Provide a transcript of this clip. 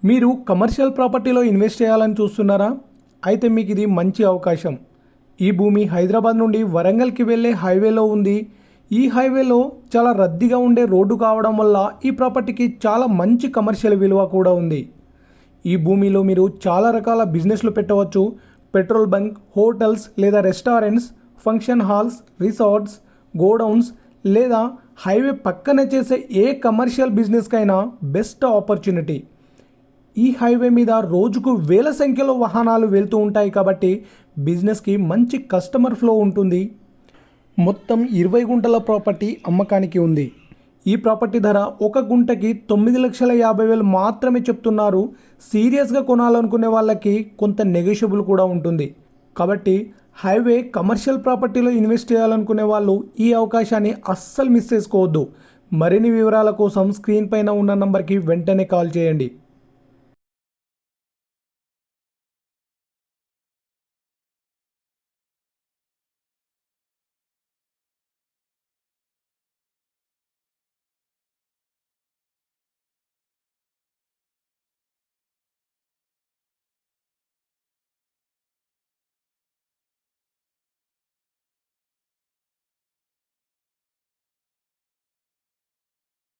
మీరు commercial ప్రాపర్టీలో invest చేయాలని చూస్తున్నారా? అయితే మీకు ఇది మంచి అవకాశం. ఈ భూమి హైదరాబాద్ నుండి వరంగల్కి వెళ్ళే హైవేలో ఉంది. ఈ హైవేలో చాలా రద్దీగా ఉండే రోడ్డు కావడం వల్ల ఈ ప్రాపర్టీకి చాలా మంచి కమర్షియల్ విలువ కూడా ఉంది. ఈ భూమిలో మీరు చాలా రకాల బిజినెస్లు పెట్టవచ్చు. పెట్రోల్ బంక్, హోటల్స్ లేదా restaurants, function halls, resorts, godowns లేదా హైవే పక్కనే చేసే ఏ కమర్షియల్ బిజినెస్కైనా బెస్ట్ ఆపర్చునిటీ. ఈ హైవే మీద రోజుకు వేల సంఖ్యలో వాహనాలు వెళ్తూ ఉంటాయి కాబట్టి బిజినెస్కి మంచి కస్టమర్ ఫ్లో ఉంటుంది. మొత్తం 20 గుంటల ప్రాపర్టీ అమ్మకానికి ఉంది. ఈ ప్రాపర్టీ ధర 1 గుంటకి 9,50,000 మాత్రమే చెప్తున్నారు. సీరియస్గా కొనాలనుకునే వాళ్ళకి కొంత నెగోషియబుల్ కూడా ఉంటుంది. కాబట్టి హైవే కమర్షియల్ ప్రాపర్టీలో ఇన్వెస్ట్ చేయాలనుకునే వాళ్ళు ఈ అవకాశాన్ని అస్సలు మిస్ చేసుకోవద్దు. మరిన్ని వివరాల కోసం స్క్రీన్ పైన ఉన్న నంబర్కి వెంటనే కాల్ చేయండి.